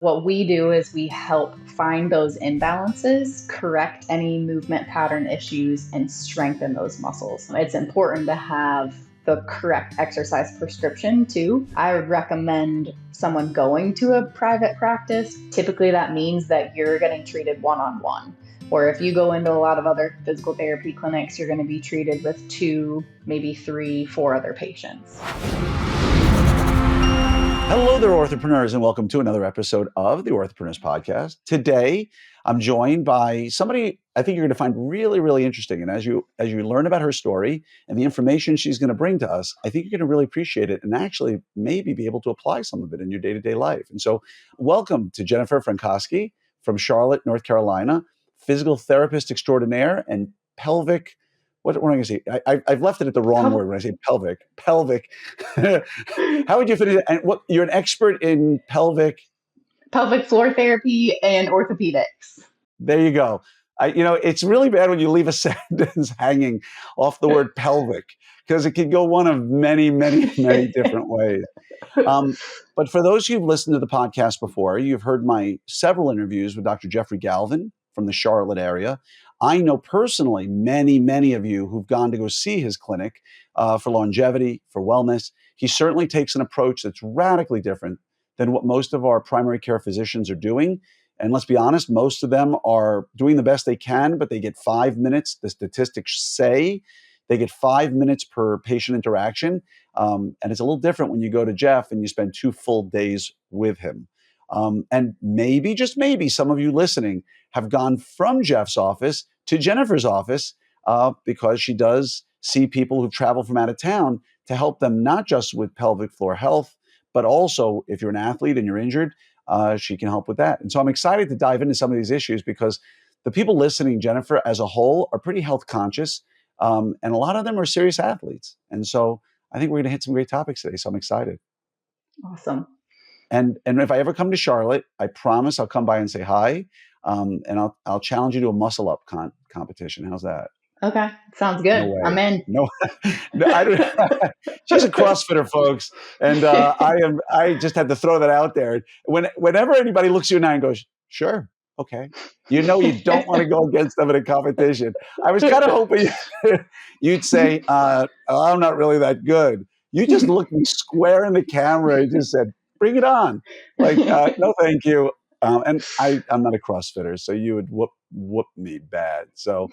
What we do is we help find those imbalances, correct any movement pattern issues, and strengthen those muscles. It's important to have the correct exercise prescription too. I would recommend someone going to a private practice. Typically that means that you're getting treated one-on-one. Or if you go into a lot of other physical therapy clinics, you're going to be treated with 2, maybe 3, 4 other patients. Hello there, Orthopreneurs, and welcome to another episode of the Orthopreneurs podcast. Today, I'm joined by somebody I think you're going to find really, really interesting. And as you learn about her story and the information she's going to bring to us, I think you're going to really appreciate it and actually maybe be able to apply some of it in your day-to-day life. And so, welcome to Jennifer Frankoski from Charlotte, North Carolina, physical therapist extraordinaire and pelvic. What am I going to say? I've left it at the wrong word when I say pelvic. Pelvic. How would you finish it? And what, you're an expert in pelvic floor therapy and orthopedics. There you go. It's really bad when you leave a sentence hanging off the word pelvic because it could go one of many, many, many different ways. But for those who've listened to the podcast before, you've heard my several interviews with Dr. Jeffrey Galvin from the Charlotte area. I know personally many, many of you who've gone to go see his clinic for longevity, for wellness. He certainly takes an approach that's radically different than what most of our primary care physicians are doing. And let's be honest, most of them are doing the best they can, but they get 5 minutes. The statistics say they get 5 minutes per patient interaction. And it's a little different when you go to Jeff and you spend 2 full days with him. And maybe, just maybe, some of you listening have gone from Jeff's office to Jennifer's office because she does see people who travel from out of town to help them not just with pelvic floor health, but also if you're an athlete and you're injured, she can help with that. And so I'm excited to dive into some of these issues because the people listening, Jennifer, as a whole, are pretty health conscious. And a lot of them are serious athletes. And so I think we're going to hit some great topics today. So I'm excited. Awesome. And if I ever come to Charlotte, I promise I'll come by and say hi. And I'll challenge you to a muscle up competition. How's that? Okay, sounds good. No way. I'm in. No, I don't. She's a CrossFitter, folks, and I just had to throw that out there. Whenever anybody looks at you now and goes, "Sure, okay," you don't want to go against them in a competition. I was kind of hoping you'd say, "I'm not really that good." You just looked me square in the camera and just said, "Bring it on!" Like, no, thank you. And I'm not a CrossFitter, so you would whoop me bad. So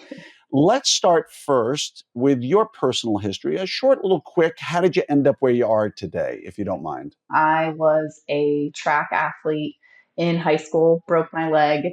let's start first with your personal history. A short, little quick, how did you end up where you are today, if you don't mind? I was a track athlete in high school, broke my leg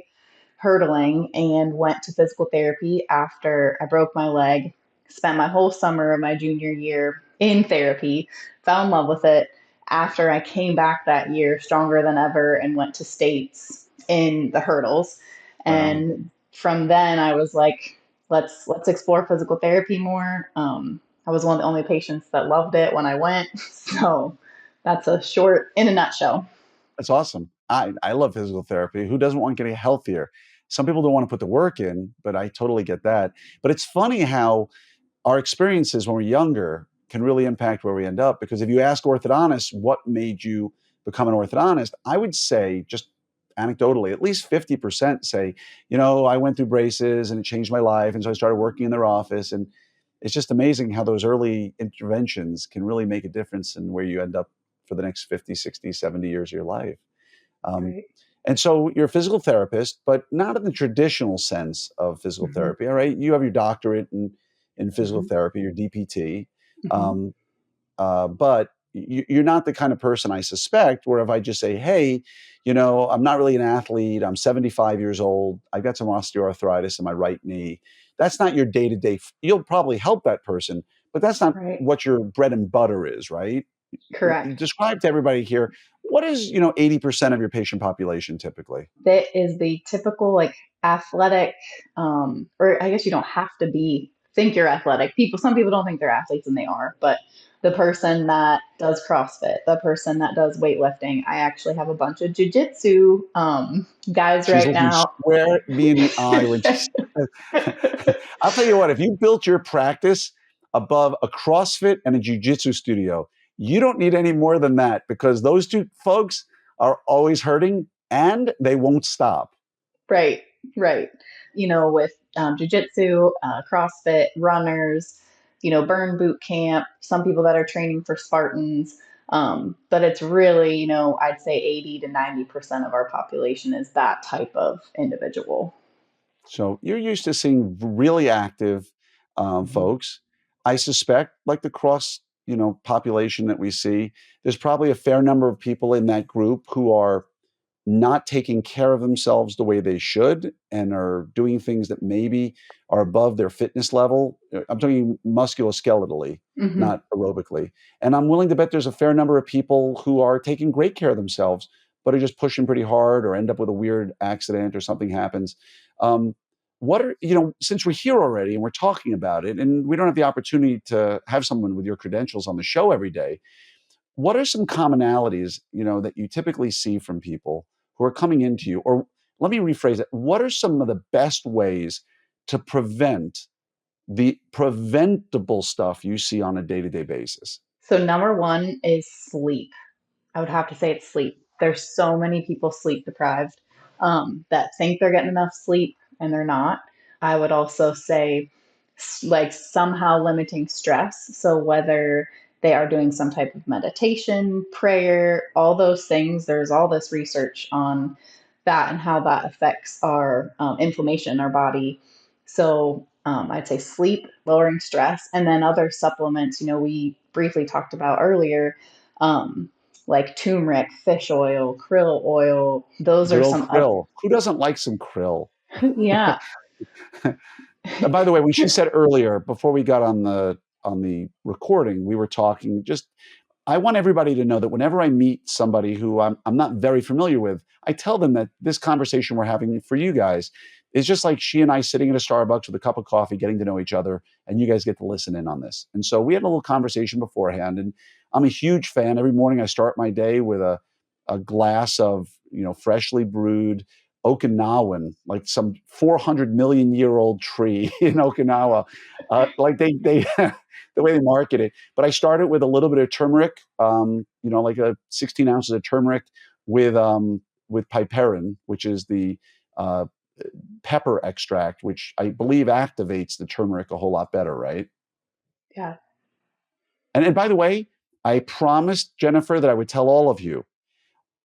hurdling, and went to physical therapy after I broke my leg. Spent my whole summer of my junior year in therapy, fell in love with it. After I came back that year stronger than ever and went to states in the hurdles. And from then I was like, let's explore physical therapy more. I was one of the only patients that loved it when I went. So that's a short, in a nutshell. That's awesome. I love physical therapy. Who doesn't want to get healthier? Some people don't want to put the work in, but I totally get that. But it's funny how our experiences when we're younger can really impact where we end up. Because if you ask orthodontists, what made you become an orthodontist? I would say, just anecdotally, at least 50% say, I went through braces and it changed my life. And so I started working in their office. And it's just amazing how those early interventions can really make a difference in where you end up for the next 50, 60, 70 years of your life. Right. And so you're a physical therapist, but not in the traditional sense of physical therapy. All right. You have your doctorate in physical therapy, your DPT. But you're not the kind of person, I suspect, where if I just say, hey, I'm not really an athlete. I'm 75 years old. I've got some osteoarthritis in my right knee. That's not your day-to-day. You'll probably help that person, but that's not what your bread and butter is, right? Correct. Describe to everybody here, what is, 80% of your patient population typically? That is the typical athletic, or I guess you don't have to think you're athletic. Some people don't think they're athletes and they are, but the person that does CrossFit, the person that does weightlifting. I actually have a bunch of jiu-jitsu guys right now. Square me in the eye when she says, I'll tell you what, if you built your practice above a CrossFit and a jiu-jitsu studio, you don't need any more than that because those two folks are always hurting and they won't stop. Right, right. With jujitsu, CrossFit, runners, burn boot camp, some people that are training for Spartans. But it's really, I'd say 80 to 90% of our population is that type of individual. So you're used to seeing really active Mhm. folks. I suspect, like the cross, population that we see, there's probably a fair number of people in that group who are not taking care of themselves the way they should and are doing things that maybe are above their fitness level. I'm talking musculoskeletally, Mhm. not aerobically. And I'm willing to bet there's a fair number of people who are taking great care of themselves, but are just pushing pretty hard or end up with a weird accident or something happens. Um, what are, since we're here already and we're talking about it, and we don't have the opportunity to have someone with your credentials on the show every day, what are some commonalities, that you typically see from people who are coming into you? Or let me rephrase it. What are some of the best ways to prevent the preventable stuff you see on a day-to-day basis? So number one is sleep. I would have to say it's sleep. There's so many people sleep deprived that think they're getting enough sleep and they're not. I would also say, like, somehow limiting stress. So, whether they are doing some type of meditation, prayer, all those things, there's all this research on that and how that affects our inflammation in our body. So, I'd say sleep, lowering stress, and then other supplements, we briefly talked about earlier. Um, like turmeric, fish oil, krill oil. Those Good are old some other. krill. Who doesn't like some krill? Yeah. By the way, when she said earlier, before we got on the recording, we were talking just I want everybody to know that whenever I meet somebody who I'm not very familiar with, I tell them that this conversation we're having for you guys is just like she and I sitting at a Starbucks with a cup of coffee, getting to know each other, and you guys get to listen in on this. And so we had a little conversation beforehand, and I'm a huge fan. Every morning I start my day with a glass of freshly brewed Okinawan, like some 400 million-year-old tree in Okinawa, like they the way they market it. But I started with a little bit of turmeric, like a 16 ounces of turmeric with piperine, which is the uh, pepper extract, which I believe activates the turmeric a whole lot better, right? Yeah. And by the way, I promised Jennifer that I would tell all of you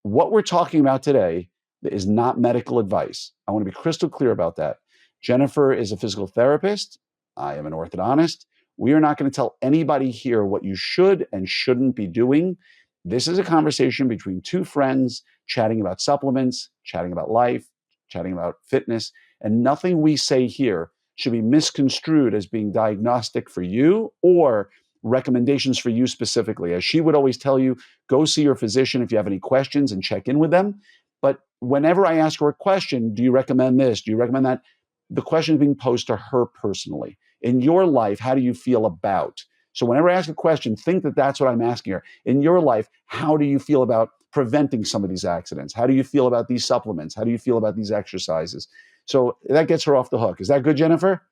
what we're talking about today is not medical advice. I want to be crystal clear about that. Jennifer is a physical therapist. I am an orthodontist. We are not going to tell anybody here what you should and shouldn't be doing. This is a conversation between two friends chatting about supplements, chatting about life, chatting about fitness, and nothing we say here should be misconstrued as being diagnostic for you or recommendations for you specifically. As she would always tell you, go see your physician if you have any questions and check in with them. But whenever I ask her a question, do you recommend this? Do you recommend that? The question is being posed to her personally. In your life, how do you feel about? So whenever I ask a question, think that that's what I'm asking her. In your life, how do you feel about preventing some of these accidents? How do you feel about these supplements? How do you feel about these exercises? So that gets her off the hook. Is that good, Jennifer?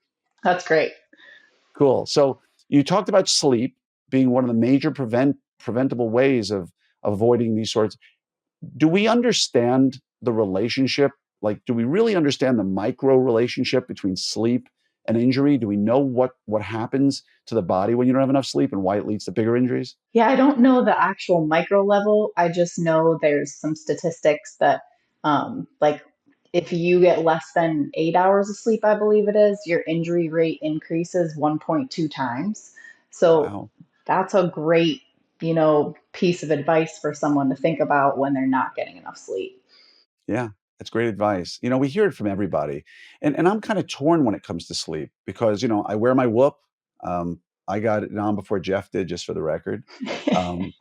That's great. Cool. So you talked about sleep being one of the major preventable ways of avoiding these sorts. Do we understand the relationship? Like, do we really understand the micro relationship between sleep and injury? Do we know what happens to the body when you don't have enough sleep and why it leads to bigger injuries? Yeah, I don't know the actual micro level. I just know there's some statistics that, like, if you get less than 8 hours of sleep, I believe it is, your injury rate increases 1.2 times. So Wow. that's a great, piece of advice for someone to think about when they're not getting enough sleep. Yeah, that's great advice. We hear it from everybody. And I'm kind of torn when it comes to sleep because, I wear my whoop. I got it on before Jeff did, just for the record. Um,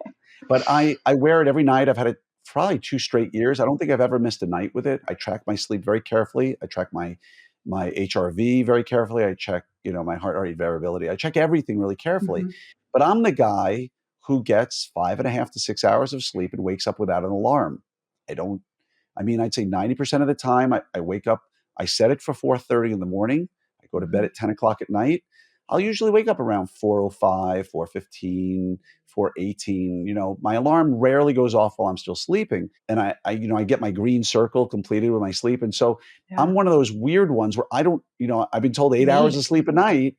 But I wear it every night. I've had it probably 2 straight years. I don't think I've ever missed a night with it. I track my sleep very carefully. I track my HRV very carefully. I check, my heart rate variability. I check everything really carefully. Mhm. But I'm the guy who gets 5.5 to 6 hours of sleep and wakes up without an alarm. I don't I mean, I'd say 90% of the time I wake up, I set it for 4:30 in the morning. I go to bed Mhm. at 10 o'clock at night. I'll usually wake up around 4:05, 4:15, 4:18. My alarm rarely goes off while I'm still sleeping, and I get my green circle completed with my sleep, and so I'm Yeah. one of those weird ones where I don't, I've been told 8 hours of Me. sleep a night,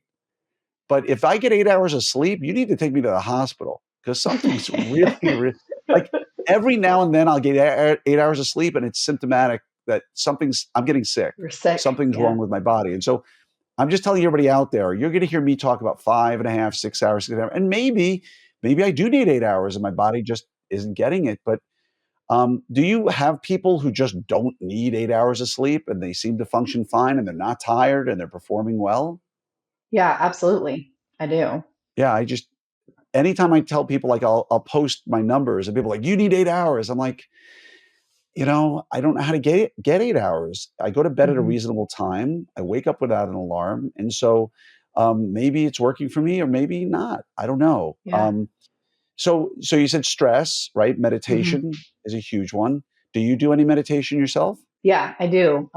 but if I get 8 hours of sleep, you need to take me to the hospital because something's really, like every now and then I'll get 8 hours of sleep, and it's symptomatic that I'm getting sick. You're sick. Something's Yeah. wrong with my body, and so I'm just telling everybody out there, you're going to hear me talk about 5.5, 6 hours, 6 hours, and maybe I do need 8 hours, and my body just isn't getting it. But do you have people who just don't need 8 hours of sleep, and they seem to function fine, and they're not tired, and they're performing well? Yeah, absolutely. I do. Yeah, anytime I tell people, like, I'll post my numbers, and people are like, you need 8 hours. I'm like, I don't know how to get 8 hours. I go to bed at a Hmm. reasonable time. I wake up without an alarm, and so maybe it's working for me, or maybe not. I don't know. Yeah. So you said stress, right? Hmm. Meditation is a huge one. Do you do any meditation yourself? Yeah, I do.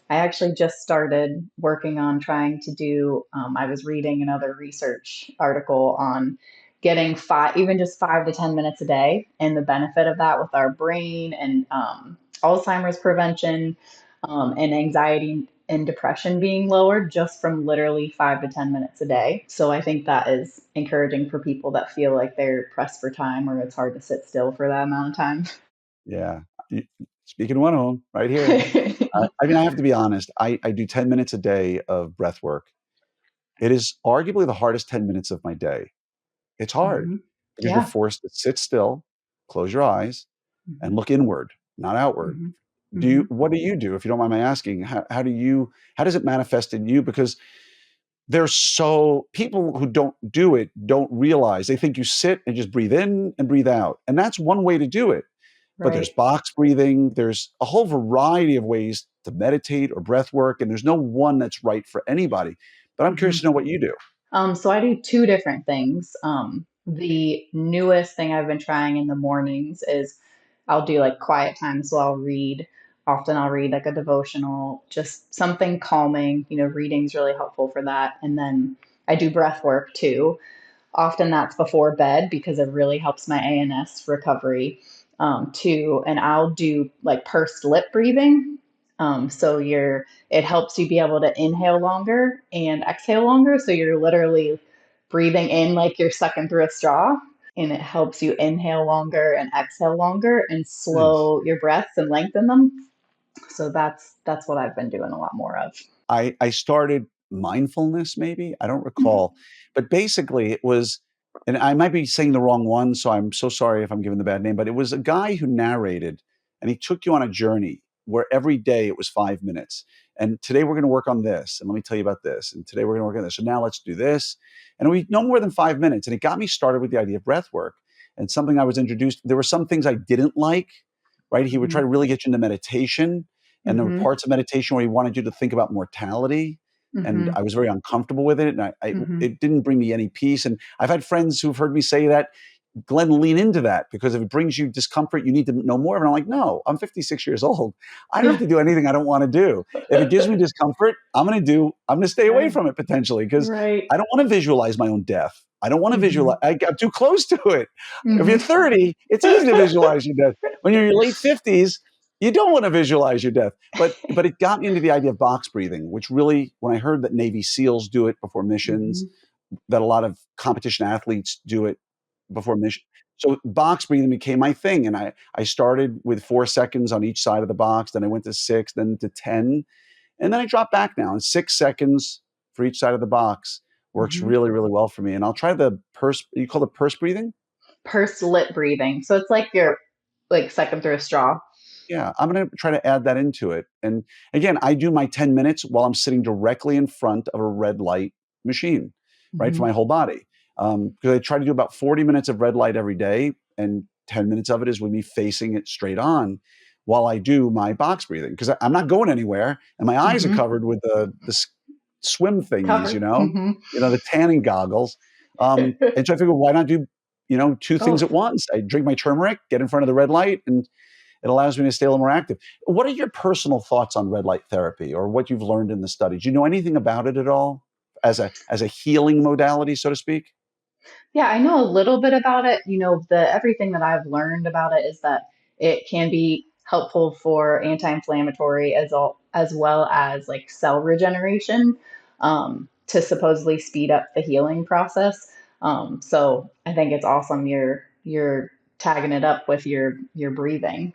I actually just started working on trying to do, I was reading another research article on getting five, even just 5 to 10 minutes a day, and the benefit of that with our brain and Alzheimer's prevention, and anxiety and depression being lowered just from literally 5 to 10 minutes a day. So I think that is encouraging for people that feel like they're pressed for time or it's hard to sit still for that amount of time. Yeah. Y- Speaking of one of them, right here. I mean, I have to be honest. I do 10 minutes a day of breath work. It is arguably the hardest 10 minutes of my day. It's hard Hmm. because you're Yeah. forced to sit still, close your eyes, and Hmm. look inward, not outward. Hmm. Hmm. What do you do, if you don't mind my asking? How does it manifest in you? Because there's so people who don't do it don't realize. They think you sit and just breathe in and breathe out. And that's one way to do it. But there's Right. box breathing, there's a whole variety of ways to meditate or breath work, and there's no one that's right for anybody. But I'm Hmm. curious to know what you do. So I do two different things. The newest thing I've been trying in the mornings is I'll do like quiet time. So I'll read. Often I'll read like a devotional, just something calming. Reading's really helpful for that. And then I do breath work too. Often that's before bed because it really helps my ANS recovery, too. And I'll do like pursed lip breathing. So it helps you be able to inhale longer and exhale longer. So you're literally breathing in like you're sucking through a straw, and it helps you inhale longer and exhale longer and Nice. slow your breaths and lengthen them. So that's what I've been doing a lot more of. I started mindfulness, maybe? I don't Mhm. recall. But basically it was, and I might be saying the wrong one, so I'm so sorry if I'm giving the bad name, but it was a guy who narrated, and he took you on a journey where every day it was 5 minutes. And today we're gonna work on this, and let me tell you about this, and today we're gonna work on this. So now let's do this. And we no more than 5 minutes. And it got me started with the idea of breath work, and something I was introduced. There were some things I didn't like, right? He would try Mhm. to really get you into meditation, and there were Mhm. parts of meditation where he wanted you to think about mortality, and Mhm. I was very uncomfortable with it, and Mhm. it didn't bring me any peace. And I've had friends who've heard me say that, Glenn, lean into that, because if it brings you discomfort, you need to know more. And I'm like, no, I'm 56 years old. I don't have to do anything I don't want to do. If it gives me discomfort, I'm going to stay away Yeah. from it potentially, because Right. I don't want to visualize my own death. I don't want to visualize, Mhm. I'm too close to it. If you're Mhm. 30, it's easy to visualize your death. When you're in your late 50s, you don't want to visualize your death. But it got me into the idea of box breathing, which really, when I heard that Navy SEALs do it before missions, Mhm. that a lot of competition athletes do it before mission. So box breathing became my thing, and I started with 4 seconds on each side of the box. Then I went to six, then to 10, and then I dropped back now. And 6 seconds for each side of the box works Mhm. really, really well for me. And I'll try the purse. You call it purse breathing? Pursed lip breathing. So it's like you're like sucking through a straw. Yeah, I'm gonna try to add that into it. And again, I do my 10 minutes while I'm sitting directly in front of a red light machine, right, for Mhm. my whole body. Because I try to do about 40 minutes of red light every day, and 10 minutes of it is with me facing it straight on while I do my box breathing. Because I'm not going anywhere, and my eyes are Mhm. covered with swim thingies, Covered. Mhm. the tanning goggles. And so I figured, why not do, two things at Both. once? I drink my turmeric, get in front of the red light, and it allows me to stay a little more active. What are your personal thoughts on red light therapy, or what you've learned in the studies? Do you know anything about it at all as a healing modality, so to speak? Yeah, I know a little bit about it. The everything that I've learned about it is that it can be helpful for anti-inflammatory as well as like cell regeneration, to supposedly speed up the healing process. So I think it's awesome you're tagging it up with your breathing.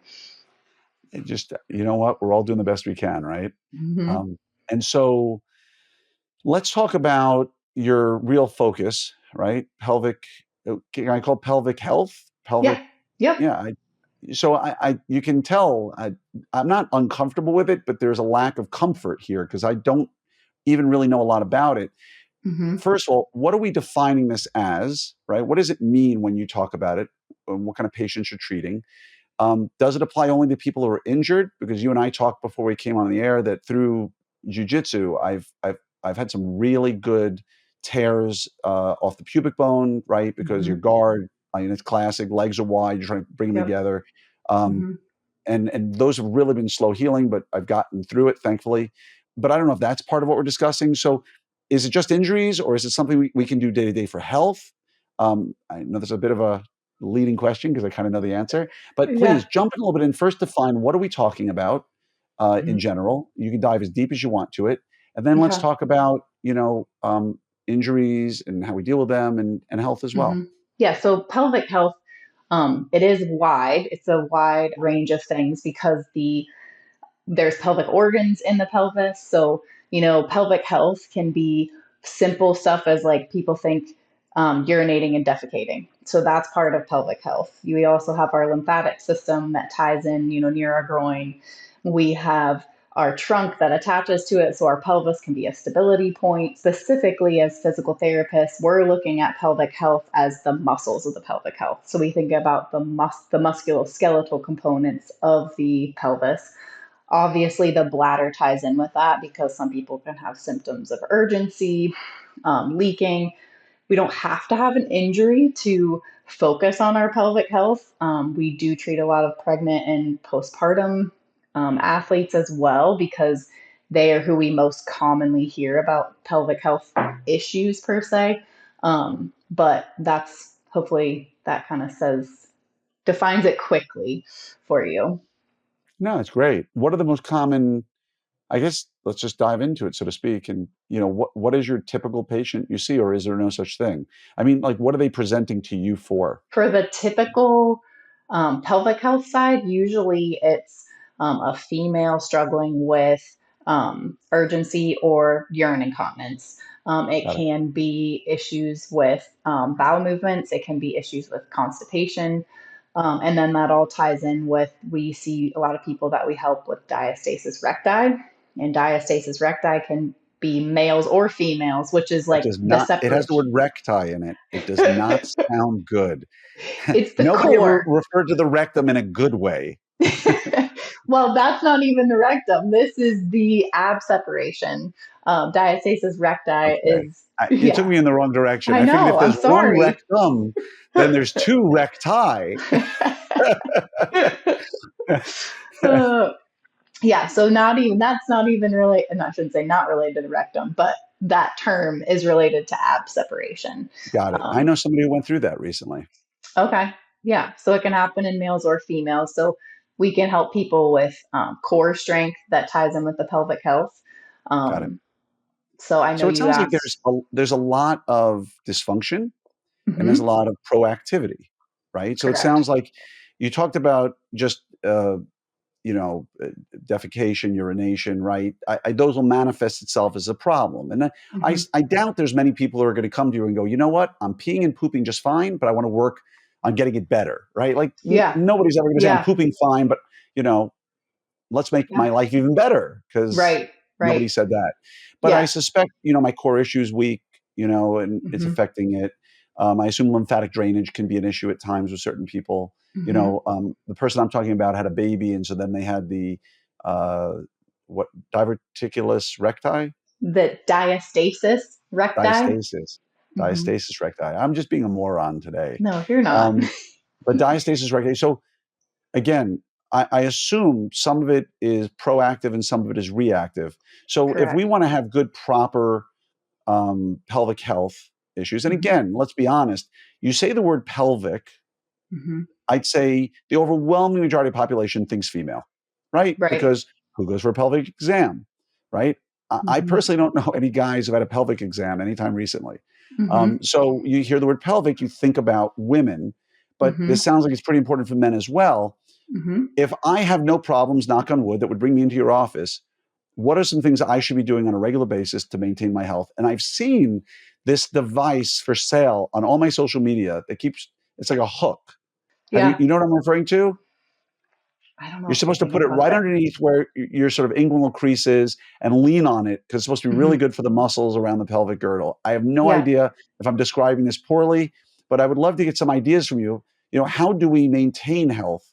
It just, you know what? We're all doing the best we can, right? Hmm. Um, and so let's talk about your real focus, right? Pelvic, can I call pelvic health? Pelvic, Yeah. Yep. yeah. You can tell I'm not uncomfortable with it, but there's a lack of comfort here because I don't even really know a lot about it. Hmm. First of all, what are we defining this as, right? What does it mean when you talk about it? And what kind of patients you're treating? Does it apply only to people who are injured? Because you and I talked before we came on the air that through jujitsu, I've had some really good tears off the pubic bone, right? Because your Hmm. guard, I mean, it's classic. Legs are wide. You're trying to bring them Yep. together. Um, Hmm. and those have really been slow healing, but I've gotten through it, thankfully. But I don't know if that's part of what we're discussing. So, is it just injuries, or is it something we can do day to day for health? I know there's a bit of a leading question because I kind of know the answer, but Yeah. please jump in a little bit and first define what are we talking about in Mhm. general. You can dive as deep as you want to it, and then let's Okay. talk about injuries and how we deal with them and health as well. Hmm. Yeah. So pelvic health, it is wide. It's a wide range of things because there's pelvic organs in the pelvis. So, pelvic health can be simple stuff as like people think, urinating and defecating. So that's part of pelvic health. We also have our lymphatic system that ties in, near our groin. We have our trunk that attaches to it. So our pelvis can be a stability point. Specifically, as physical therapists, we're looking at pelvic health as the muscles of the pelvic health. So we think about the musculoskeletal components of the pelvis. Obviously, the bladder ties in with that because some people can have symptoms of urgency, leaking. We don't have to have an injury to focus on our pelvic health. We do treat a lot of pregnant and postpartum athletes as well because they are who we most commonly hear about pelvic health issues per se. But that's hopefully that kind of defines it quickly for you. No, it's great. What are the most common, I guess let's just dive into it, so to speak. And what is your typical patient you see, or is there no such thing? I mean, like, what are they presenting to you for? For the typical pelvic health side, usually it's a female struggling with urgency or urine incontinence. It Got it. can be issues with bowel movements, it can be issues with constipation. And then that all ties in with we see a lot of people that we help with diastasis recti, and diastasis recti can be males or females, which is That like does the not. It has separate. the word recti in it. It does not sound good. It's the Nobody ever core. referred to the rectum in a good way. Well, that's not even the rectum. This is the ab separation. Diastasis recti Okay. is, It took yeah, me in the wrong direction. I I figured if know. I'm there's one sorry. rectum, then there's two recti. uh, yeah, so not even, that's not even really, and I shouldn't say not related to the rectum, but that term is related to ab separation. Got it. I Um, know somebody who went through that recently. okay. Yeah. So it can happen in males or females. So we can help people with core strength that ties in with the pelvic health. Got it. Um, So I know So it you sounds like asked. there's a lot of dysfunction and there's a Hmm. lot of proactivity, right? So it Correct. sounds like you talked about just you know, uh, defecation, urination, right? Those will manifest itself as a problem. And Hmm. I doubt there's many people who are going to come to you and go, you know what? I'm peeing and pooping just fine, but I want to work on getting it better, right? Like Yeah. nobody's ever going to say I'm Yeah. pooping fine, but you know, let's make Yeah. my life even better because Right. nobody Right. said that. But I Yeah. suspect, my core issue is weak, and it's Hmm. affecting it. I assume lymphatic drainage can be an issue at times with certain people. Hmm. The person I'm talking about had a baby, and so then they had the uh, what diverticulus recti, The diastasis recti. diastasis, Hmm. diastasis recti. I'm just being a moron today. No, you're not. Um, but diastasis recti. So again, I assume some of it is proactive and some of it is reactive. So if we Correct. want to have good, proper pelvic health issues. And Hmm. again, let's be honest, you say the word pelvic, Hmm. I'd say the overwhelming majority of population thinks female, right? Right. Because who goes for a pelvic exam, right? I Hmm. personally don't know any guys who've had a pelvic exam anytime recently. Hmm. So you hear the word pelvic, you think about women, but Hmm. this sounds like it's pretty important for men as well. Hmm. If I have no problems, knock on wood, that would bring me into your office, what are some things I should be doing on a regular basis to maintain my health? And I've seen this device for sale on all my social media that keeps, it's like a hook. Have Yeah. you know what I'm referring to? I don't know You're if I'm supposed to put thinking it about right it. underneath where your sort of inguinal crease is and lean on it because it's supposed to be really Hmm. good for the muscles around the pelvic girdle. I have no Yeah. idea if I'm describing this poorly, but I would love to get some ideas from you. How do we maintain health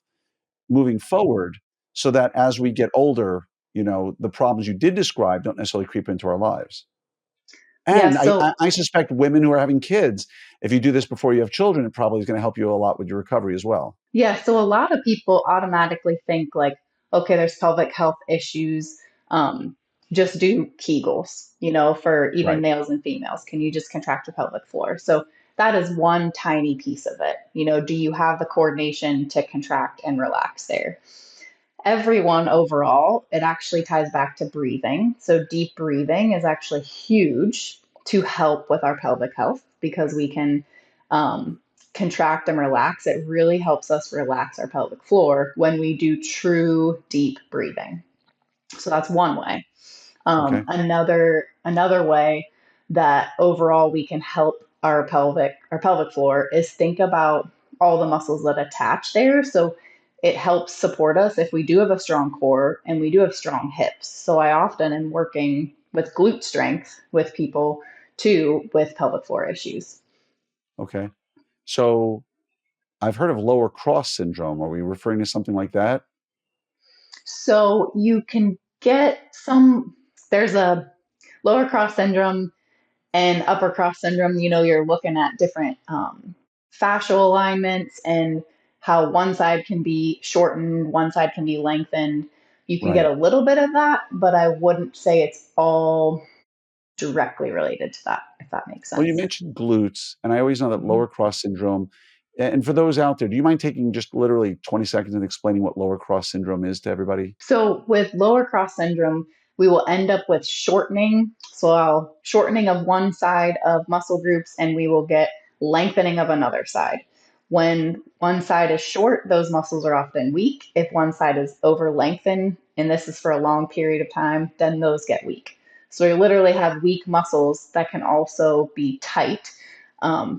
moving forward so that as we get older, the problems you did describe don't necessarily creep into our lives? Yeah. And I, I So I suspect women who are having kids, if you do this before you have children, it probably is going to help you a lot with your recovery as well. Yeah, so a lot of people automatically think like, okay, there's pelvic health issues. Um, just do Kegels, for even Right. males and females. Can you just contract your pelvic floor? So that is one tiny piece of it. Do you have the coordination to contract and relax there? Everyone overall, it actually ties back to breathing. So deep breathing is actually huge to help with our pelvic health because we can contract and relax. It really helps us relax our pelvic floor when we do true deep breathing. So that's one way. Okay. Another way that overall we can help our pelvic floor is think about all the muscles that attach there. So it helps support us if we do have a strong core and we do have strong hips. So I often am working with glute strength with people too with pelvic floor issues. Okay. So I've heard of lower cross syndrome. Are we referring to something like that? So you can get there's a lower cross syndrome and upper cross syndrome. You're looking at different fascial alignments and how one side can be shortened, one side can be lengthened. You can get Right. a little bit of that, but I wouldn't say it's all directly related to that, if that makes Well, you sense. mentioned glutes, and I always know that Mhm. lower cross syndrome. And for those out there, do you mind taking just literally 20 seconds and explaining what lower cross syndrome is to everybody? So with lower cross syndrome, we will end up with shortening. So shortening of one side of muscle groups, and we will get lengthening of another side. When one side is short, those muscles are often weak. If one side is over lengthened, and this is for a long period of time, then those get weak. So we literally have weak muscles that can also be tight.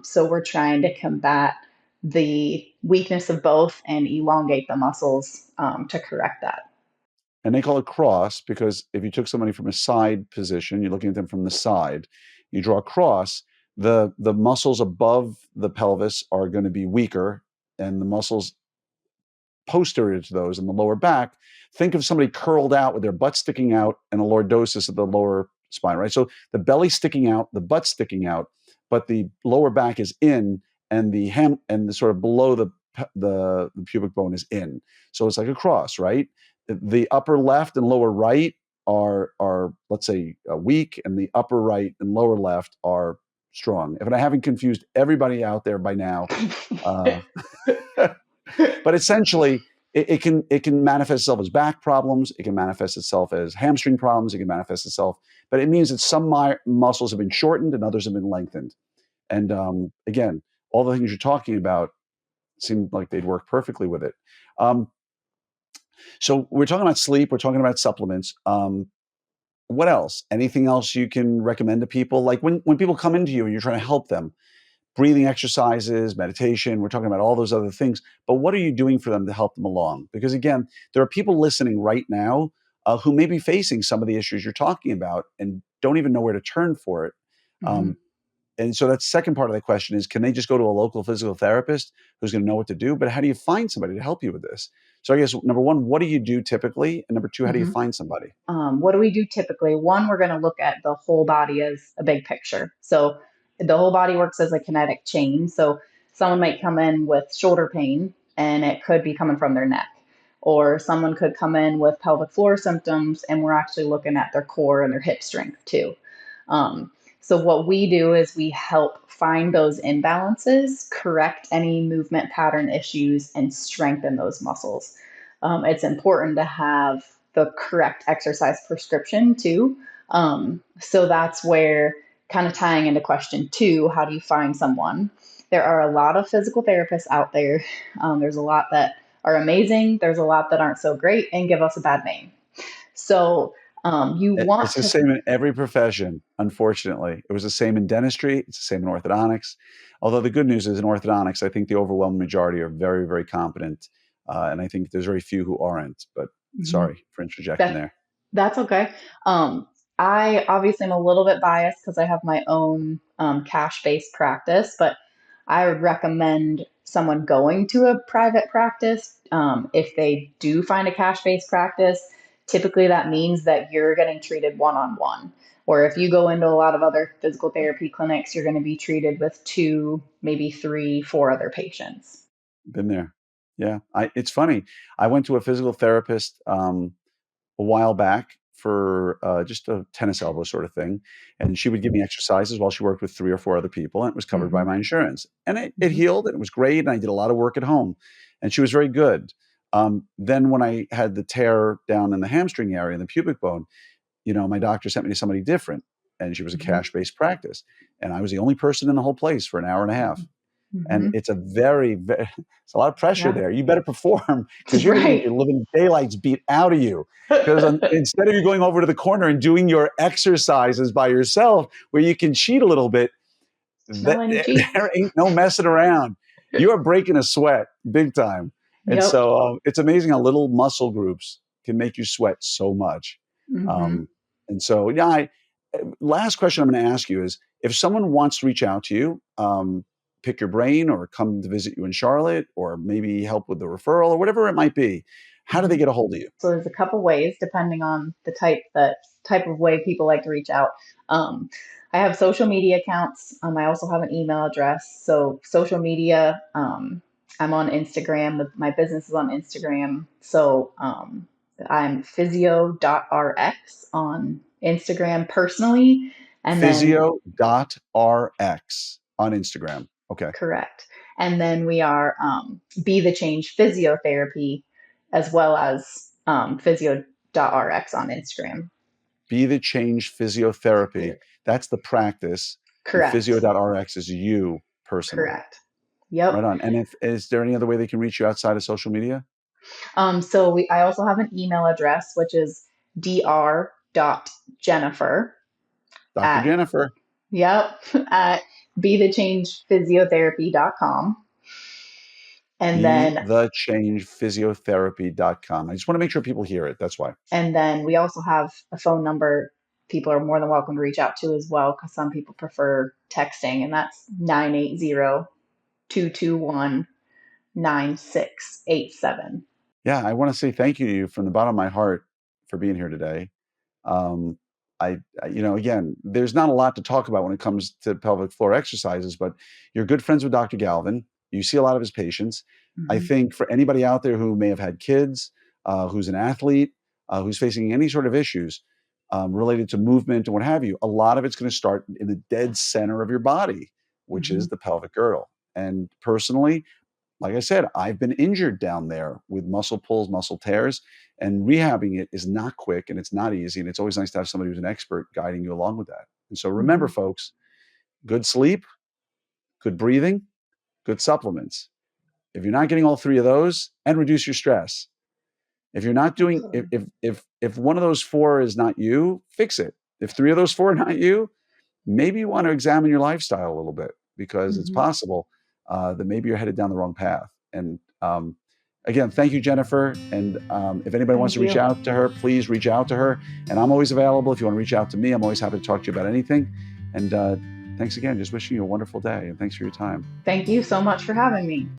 So we're trying to combat the weakness of both and elongate the muscles to correct that. And they call it cross because if you took somebody from a side position, you're looking at them from the side, you draw a cross, the muscles above the pelvis are going to be weaker, and the muscles posterior to those in the lower back, think of somebody curled out with their butt sticking out and a lordosis of the lower spine, right? So the belly sticking out, the butt sticking out, but the lower back is in, and the hem and the sort of below the pubic bone is in. So it's like a cross, right? The upper left and lower right are let's say weak, and the upper right and lower left are strong. If I haven't confused everybody out there by now, uh, but essentially, it can manifest itself as back problems. It can manifest itself as hamstring problems. It can manifest itself, but it means that some muscles have been shortened and others have been lengthened. And again, all the things you're talking about seem like they'd work perfectly with it. Um, so we're talking about sleep. We're talking about supplements. What else? Anything else you can recommend to people? Like when people come into you and you're trying to help them, breathing exercises, meditation, we're talking about all those other things, but what are you doing for them to help them along? Because again, there are people listening right now who may be facing some of the issues you're talking about and don't even know where to turn for it. Mhm. Um, and so that's the second part of the question is, can they just go to a local physical therapist who's going to know what to do? But how do you find somebody to help you with this? So I guess number one, what do you do typically? And number two, how do you Mhm. find somebody? What do we do typically? One, we're going to look at the whole body as a big picture. So the whole body works as a kinetic chain. So someone might come in with shoulder pain and it could be coming from their neck. Or someone could come in with pelvic floor symptoms and we're actually looking at their core and their hip strength too. Um, So, what we do is we help find those imbalances, correct any movement pattern issues, and strengthen those muscles. It's important to have the correct exercise prescription too. So, that's where, kind of tying into question two, how do you find someone? There are a lot of physical therapists out there. There's a lot that are amazing, there's a lot that aren't so great and give us a bad name. So, you It's want the to. same in every profession, unfortunately. It was the same in dentistry. It's the same in orthodontics. Although the good news is in orthodontics, I think the overwhelming majority are very, very competent. And I think there's very few who aren't. But Mhm. sorry for interjecting That there. that's okay. I obviously am a little bit biased because I have my own cash-based practice, but I would recommend someone going to a private practice if they do find a cash-based practice. Typically, that means that you're getting treated one-on-one. Or if you go into a lot of other physical therapy clinics, you're going to be treated with two, maybe three, four other patients. Been there. Yeah. It's funny. I went to a physical therapist a while back for just a tennis elbow sort of thing. And she would give me exercises while she worked with 3 or 4 other people, and it was covered by Hmm. my insurance. And it Hmm. healed, and it was great, and I did a lot of work at home, and she was very good. Then when I had the tear down in the hamstring area and the pubic bone, my doctor sent me to somebody different, and she was a Hmm. cash-based practice, and I was the only person in the whole place for an hour and a half. And Hmm. it's a very, it's a lot of pressure Yeah. there. You better perform because you're going to get Right. your living daylights beat out of you. Because instead of you going over to the corner and doing your exercises by yourself, where you can cheat a little bit, that Smelling your cheeks. there ain't no messing around. You are breaking a sweat big time. And Yep. so it's amazing how little muscle groups can make you sweat so much. Hmm. Um, and so, yeah, last question I'm going to ask you is if someone wants to reach out to you, pick your brain or come to visit you in Charlotte or maybe help with the referral or whatever it might be, how do they Hmm. get a hold of you? So there's a couple ways depending on the type of way people like to reach out. Um, I have social media accounts. I also have an email address. So social media, I'm on Instagram. My business is on Instagram. So I'm physio.rx on Instagram personally, and then Physio.rx on Instagram. Okay. correct. And then we are Be the Change Physiotherapy as well as physio.rx on Instagram. Be the Change Physiotherapy. That's the practice. And Correct. Physio.rx is you personally. Correct. Yep. Right on. And if is there any other way they can reach you outside of social media? I also have an email address, which is dr.jennifer Dr. at, Jennifer. yep, at bethechangephysiotherapy.com. And Be then the Change Physiotherapy.com. I just want to make sure people hear it. That's why. And then we also have a phone number people are more than welcome to reach out to as well because some people prefer texting, and that's 980-221-9687. Yeah, I want to say thank you to you from the bottom of my heart for being here today. Um, again, there's not a lot to talk about when it comes to pelvic floor exercises, but you're good friends with Dr. Galvin. You see a lot of his patients. I Mm-hmm. think for anybody out there who may have had kids, who's an athlete, who's facing any sort of issues related to movement and what have you, a lot of it's going to start in the dead center of your body, which Mm-hmm. is the pelvic girdle. And personally, like I said, I've been injured down there with muscle pulls, muscle tears, and rehabbing it is not quick and it's not easy. And it's always nice to have somebody who's an expert guiding you along with that. And so remember, Mm-hmm. folks, good sleep, good breathing, good supplements. If you're not getting all three of those, and reduce your stress. If you're not doing, Absolutely. if one of those four is not you, fix it. If three of those four are not you, maybe you want to examine your lifestyle a little bit because it's Mm-hmm. possible that maybe you're headed down the wrong path. And again, thank you, Jennifer. And if anybody wants Thank to reach you. out to her, please reach out to her. And I'm always available. If you want to reach out to me, I'm always happy to talk to you about anything. And thanks again. Just wishing you a wonderful day. And thanks for your time. Thank you so much for having me.